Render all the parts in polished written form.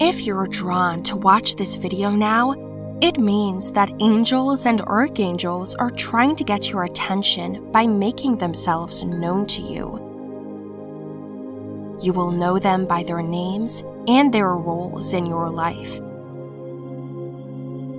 If you're drawn to watch this video now, it means that angels and archangels are trying to get your attention by making themselves known to you. You will know them by their names and their roles in your life.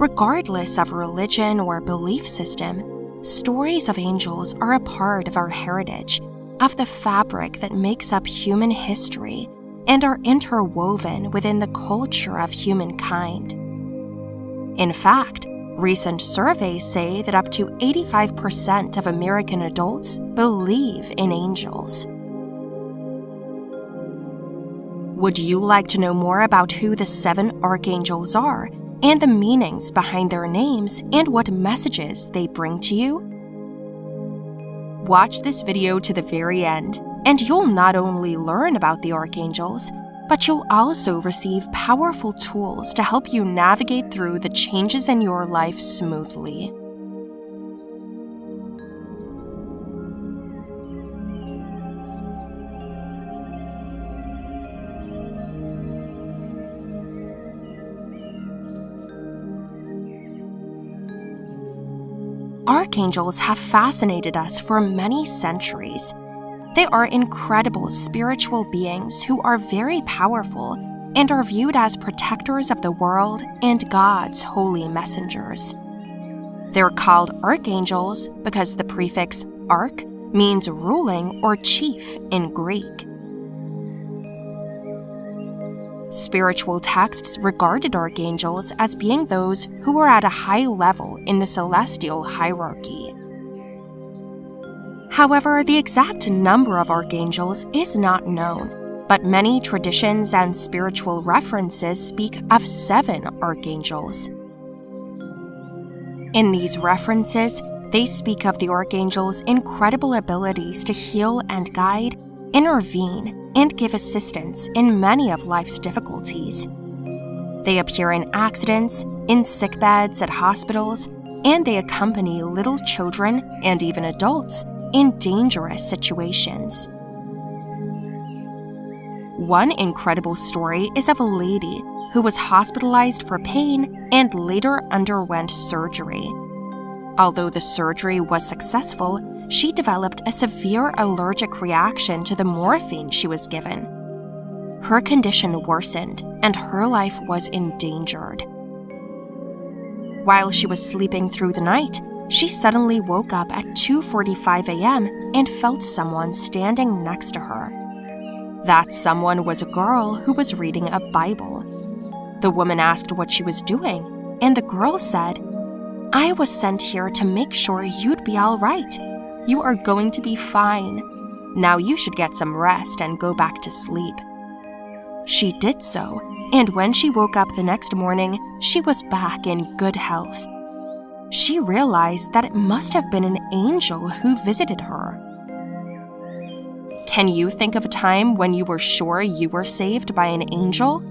Regardless of religion or belief system, stories of angels are a part of our heritage, of the fabric that makes up human history, and are interwoven within the culture of humankind. In fact, recent surveys say that up to 85% of American adults believe in angels. Would you like to know more about who the 7 archangels are, and the meanings behind their names and what messages they bring to you? Watch this video to the very end, and you'll not only learn about the archangels, but you'll also receive powerful tools to help you navigate through the changes in your life smoothly. Archangels have fascinated us for many centuries. They are incredible spiritual beings who are very powerful and are viewed as protectors of the world and God's holy messengers. They're called archangels because the prefix arch means ruling or chief in Greek. Spiritual texts regarded archangels as being those who were at a high level in the celestial hierarchy. However, the exact number of archangels is not known, but many traditions and spiritual references speak of 7 archangels. In these references, they speak of the archangels' incredible abilities to heal and guide, intervene, and give assistance in many of life's difficulties. They appear in accidents, in sickbeds at hospitals, and they accompany little children and even adults in dangerous situations. One incredible story is of a lady who was hospitalized for pain and later underwent surgery. Although the surgery was successful, she developed a severe allergic reaction to the morphine she was given. Her condition worsened, and her life was endangered. While she was sleeping through the night, she suddenly woke up at 2:45 a.m. and felt someone standing next to her. That someone was a girl who was reading a Bible. The woman asked what she was doing, and the girl said, "I was sent here to make sure you'd be all right. You are going to be fine. Now you should get some rest and go back to sleep." She did so, and when she woke up the next morning, she was back in good health. She realized that it must have been an angel who visited her. Can you think of a time when you were sure you were saved by an angel?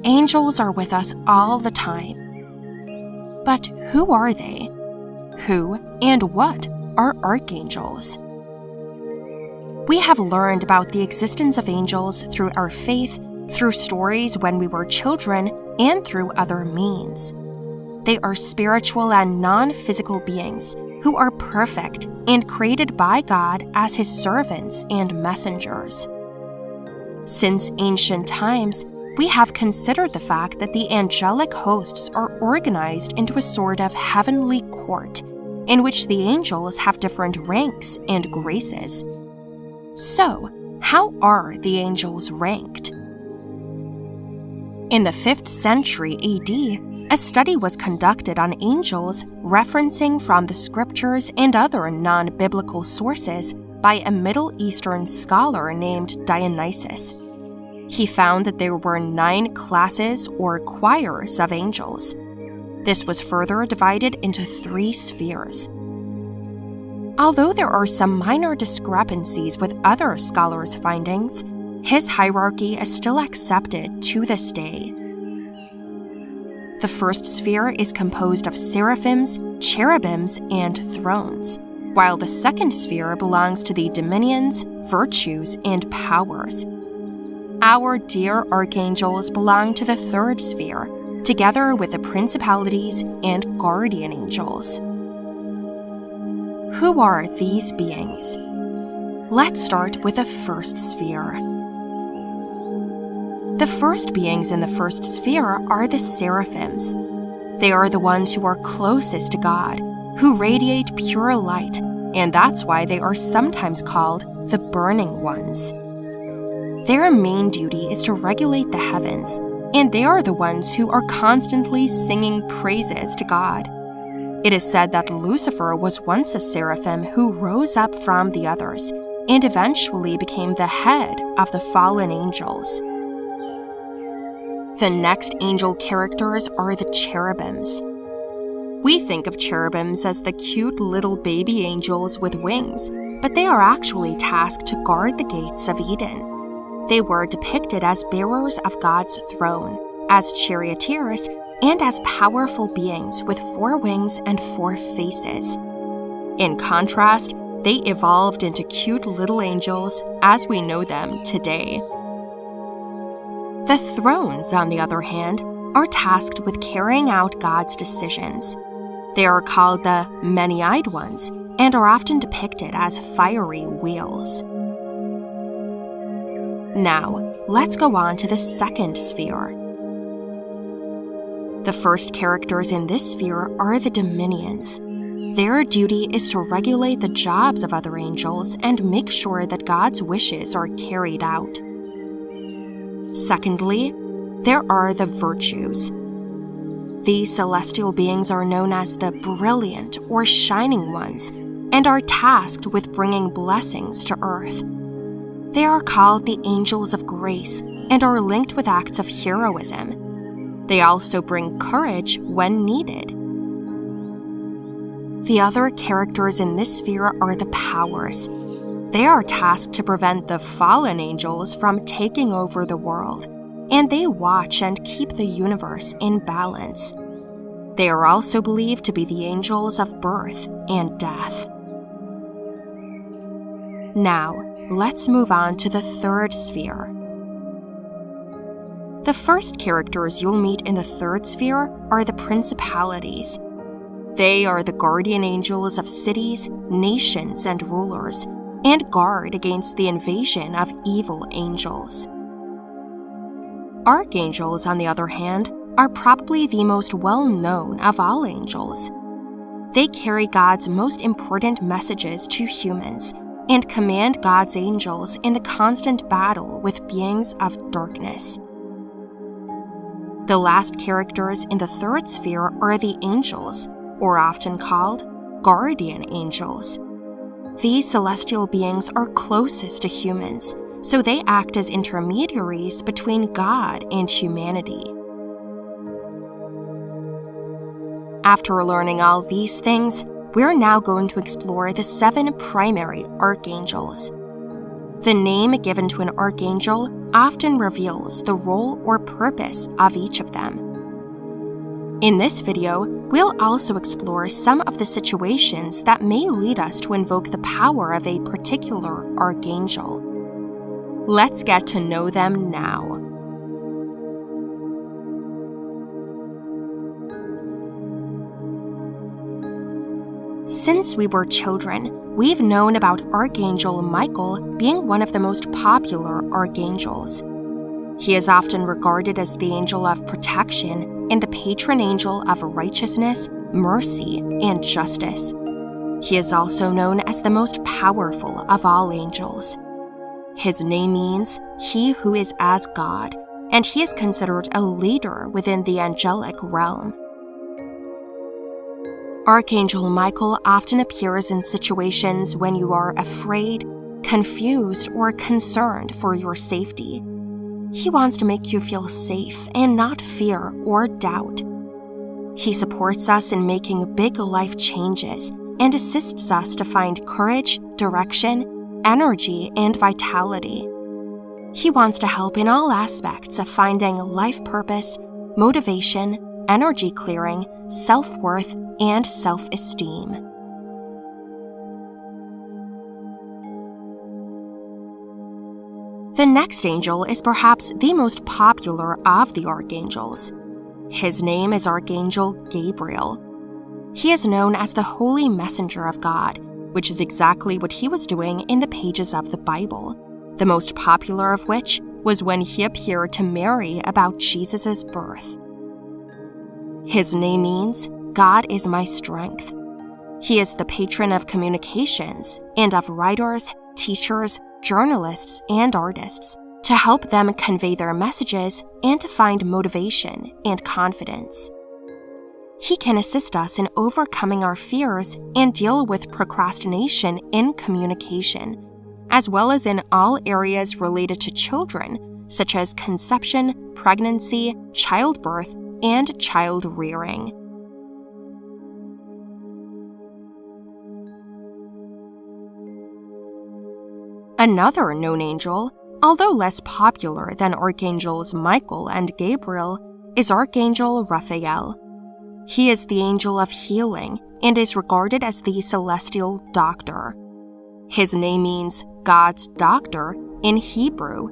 Angels are with us all the time. But who are they? Who and what are archangels? We have learned about the existence of angels through our faith, through stories when we were children, and through other means. They are spiritual and non-physical beings who are perfect and created by God as His servants and messengers. Since ancient times, we have considered the fact that the angelic hosts are organized into a sort of heavenly court, in which the angels have different ranks and graces. So, how are the angels ranked? In the 5th century AD, a study was conducted on angels referencing from the scriptures and other non-biblical sources by a Middle Eastern scholar named Dionysius. He found that there were 9 classes or choirs of angels. This was further divided into 3 spheres. Although there are some minor discrepancies with other scholars' findings, his hierarchy is still accepted to this day. The first sphere is composed of seraphims, cherubims, and thrones, while the second sphere belongs to the dominions, virtues, and powers. Our dear archangels belong to the third sphere, together with the principalities and guardian angels. Who are these beings? Let's start with the first sphere. The first beings in the first sphere are the seraphims. They are the ones who are closest to God, who radiate pure light, and that's why they are sometimes called the burning ones. Their main duty is to regulate the heavens, and they are the ones who are constantly singing praises to God. It is said that Lucifer was once a seraphim who rose up from the others and eventually became the head of the fallen angels. The next angel characters are the cherubims. We think of cherubims as the cute little baby angels with wings, but they are actually tasked to guard the gates of Eden. They were depicted as bearers of God's throne, as charioteers, and as powerful beings with 4 wings and 4 faces. In contrast, they evolved into cute little angels as we know them today. The thrones, on the other hand, are tasked with carrying out God's decisions. They are called the many-eyed ones and are often depicted as fiery wheels. Now, let's go on to the second sphere. The first characters in this sphere are the dominions. Their duty is to regulate the jobs of other angels and make sure that God's wishes are carried out. Secondly, there are the virtues. These celestial beings are known as the brilliant or shining ones and are tasked with bringing blessings to earth. They are called the angels of grace and are linked with acts of heroism. They also bring courage when needed. The other characters in this sphere are the powers. They are tasked to prevent the fallen angels from taking over the world, and they watch and keep the universe in balance. They are also believed to be the angels of birth and death. Now, let's move on to the third sphere. The first characters you'll meet in the third sphere are the principalities. They are the guardian angels of cities, nations, and rulers, and guard against the invasion of evil angels. Archangels, on the other hand, are probably the most well-known of all angels. They carry God's most important messages to humans and command God's angels in the constant battle with beings of darkness. The last characters in the third sphere are the angels, or often called guardian angels. These celestial beings are closest to humans, so they act as intermediaries between God and humanity. After learning all these things, we're now going to explore the 7 primary archangels. The name given to an archangel often reveals the role or purpose of each of them. In this video, we'll also explore some of the situations that may lead us to invoke the power of a particular archangel. Let's get to know them now. Since we were children, we've known about Archangel Michael being one of the most popular archangels. He is often regarded as the angel of protection and the patron angel of righteousness, mercy, and justice. He is also known as the most powerful of all angels. His name means "he who is as God," and he is considered a leader within the angelic realm. Archangel Michael often appears in situations when you are afraid, confused, or concerned for your safety. He wants to make you feel safe and not fear or doubt. He supports us in making big life changes and assists us to find courage, direction, energy, and vitality. He wants to help in all aspects of finding life purpose, motivation, energy clearing, self-worth, and self-esteem. The next angel is perhaps the most popular of the archangels. His name is Archangel Gabriel. He is known as the Holy Messenger of God, which is exactly what he was doing in the pages of the Bible, the most popular of which was when he appeared to Mary about Jesus' birth. His name means, God is my strength. He is the patron of communications and of writers, teachers, journalists, and artists to help them convey their messages and to find motivation and confidence. He can assist us in overcoming our fears and deal with procrastination in communication, as well as in all areas related to children, such as conception, pregnancy, childbirth, and child rearing. Another known angel, although less popular than Archangels Michael and Gabriel, is Archangel Raphael. He is the angel of healing and is regarded as the celestial doctor. His name means God's doctor in Hebrew.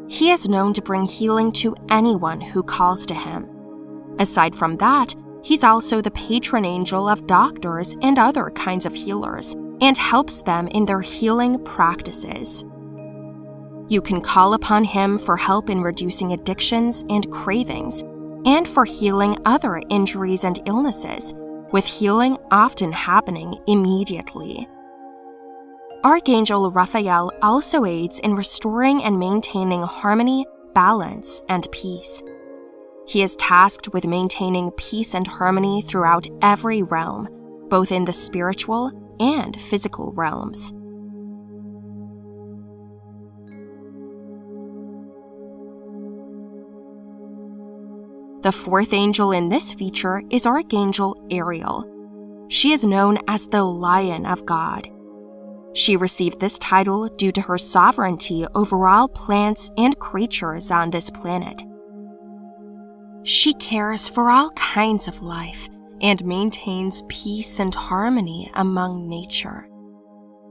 He is known to bring healing to anyone who calls to him. Aside from that, he's also the patron angel of doctors and other kinds of healers, and helps them in their healing practices. You can call upon him for help in reducing addictions and cravings, and for healing other injuries and illnesses, with healing often happening immediately. Archangel Raphael also aids in restoring and maintaining harmony, balance, and peace. He is tasked with maintaining peace and harmony throughout every realm, both in the spiritual and physical realms. The fourth angel in this feature is Archangel Ariel. She is known as the Lion of God. She received this title due to her sovereignty over all plants and creatures on this planet. She cares for all kinds of life and maintains peace and harmony among nature.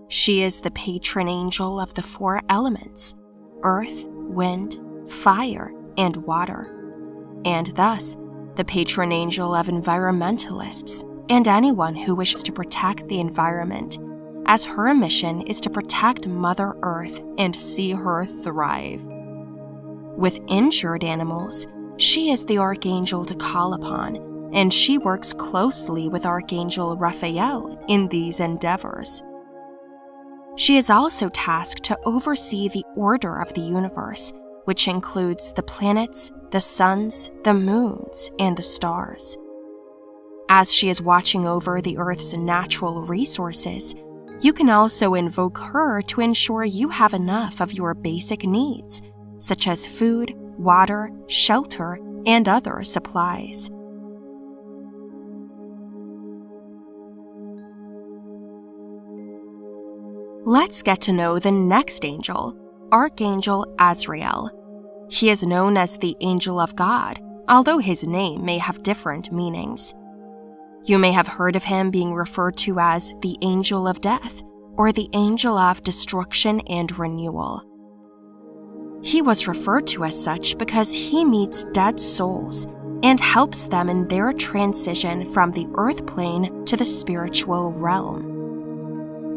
She is the patron angel of the four elements: earth, wind, fire, and water, and thus the patron angel of environmentalists and anyone who wishes to protect the environment, as her mission is to protect Mother Earth and see her thrive. With injured animals, she is the archangel to call upon, and she works closely with Archangel Raphael in these endeavors. She is also tasked to oversee the order of the universe, which includes the planets, the suns, the moons, and the stars. As she is watching over the Earth's natural resources, you can also invoke her to ensure you have enough of your basic needs, such as food, water, shelter, and other supplies. Let's get to know the next angel, Archangel Azrael. He is known as the Angel of God, although his name may have different meanings. You may have heard of him being referred to as the Angel of Death or the Angel of Destruction and Renewal. He was referred to as such because he meets dead souls and helps them in their transition from the earth plane to the spiritual realm.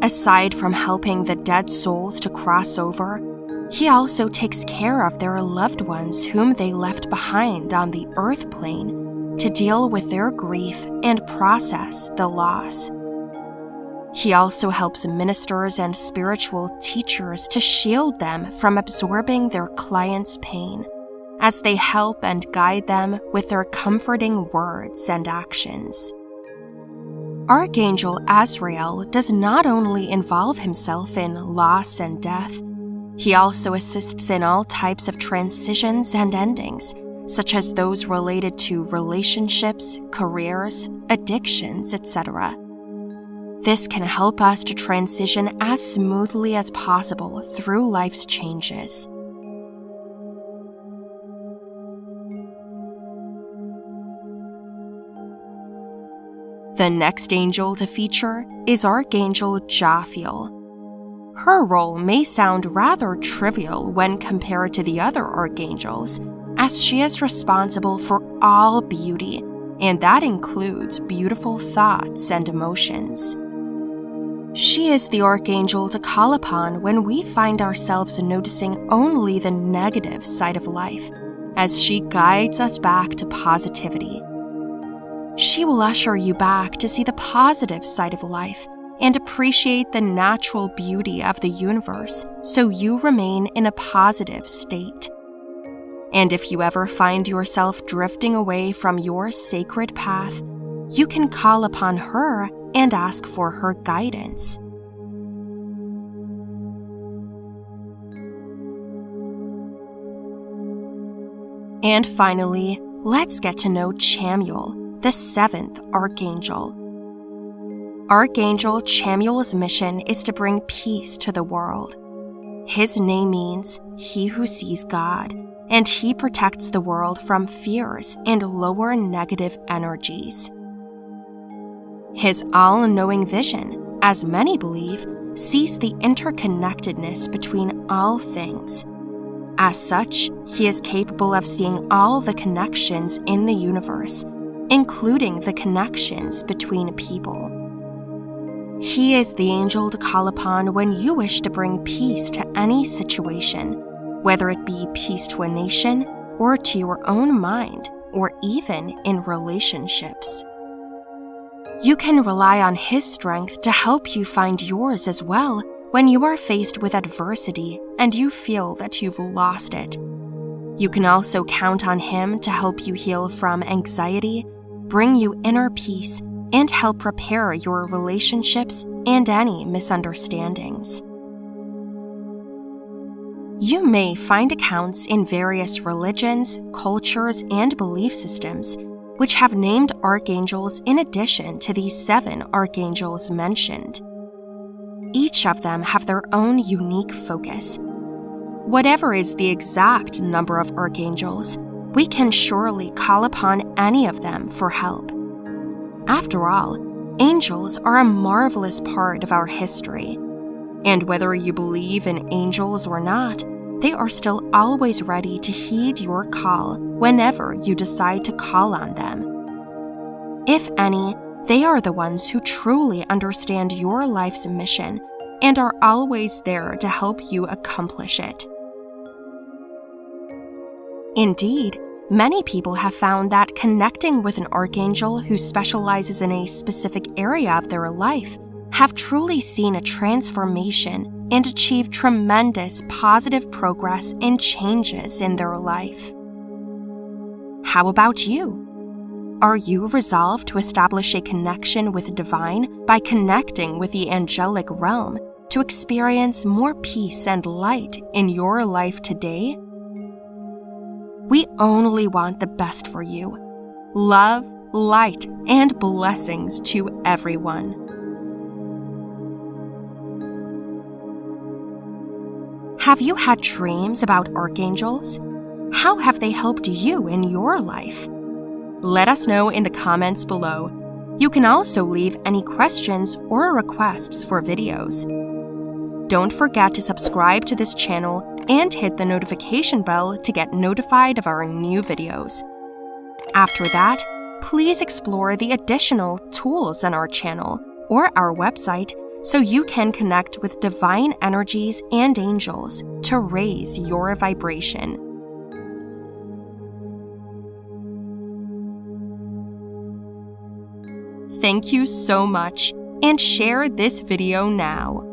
Aside from helping the dead souls to cross over, he also takes care of their loved ones whom they left behind on the earth plane to deal with their grief and process the loss. He also helps ministers and spiritual teachers to shield them from absorbing their clients' pain, as they help and guide them with their comforting words and actions. Archangel Azrael does not only involve himself in loss and death, he also assists in all types of transitions and endings, such as those related to relationships, careers, addictions, etc. This can help us to transition as smoothly as possible through life's changes. The next angel to feature is Archangel Jophiel. Her role may sound rather trivial when compared to the other archangels, as she is responsible for all beauty, and that includes beautiful thoughts and emotions. She is the archangel to call upon when we find ourselves noticing only the negative side of life, as she guides us back to positivity. She will usher you back to see the positive side of life and appreciate the natural beauty of the universe so you remain in a positive state. And if you ever find yourself drifting away from your sacred path, you can call upon her and ask for her guidance. And finally, let's get to know Chamuel, the seventh archangel. Archangel Chamuel's mission is to bring peace to the world. His name means he who sees God, and he protects the world from fears and lower negative energies. His all-knowing vision, as many believe, sees the interconnectedness between all things. As such, he is capable of seeing all the connections in the universe, including the connections between people. He is the angel to call upon when you wish to bring peace to any situation, whether it be peace to a nation, or to your own mind, or even in relationships. You can rely on his strength to help you find yours as well when you are faced with adversity and you feel that you've lost it. You can also count on him to help you heal from anxiety, bring you inner peace, and help repair your relationships and any misunderstandings. You may find accounts in various religions, cultures, and belief systems which have named archangels in addition to these 7 archangels mentioned. Each of them have their own unique focus. Whatever is the exact number of archangels, we can surely call upon any of them for help. After all, angels are a marvelous part of our history. And whether you believe in angels or not, they are still always ready to heed your call whenever you decide to call on them. If any, they are the ones who truly understand your life's mission and are always there to help you accomplish it. Indeed, many people have found that connecting with an archangel who specializes in a specific area of their life have truly seen a transformation and achieved tremendous positive progress and changes in their life. How about you? Are you resolved to establish a connection with the divine by connecting with the angelic realm to experience more peace and light in your life today? We only want the best for you. Love, light, and blessings to everyone. Have you had dreams about archangels? How have they helped you in your life? Let us know in the comments below. You can also leave any questions or requests for videos. Don't forget to subscribe to this channel and hit the notification bell to get notified of our new videos. After that, please explore the additional tools on our channel or our website so you can connect with divine energies and angels to raise your vibration. Thank you so much, and share this video now.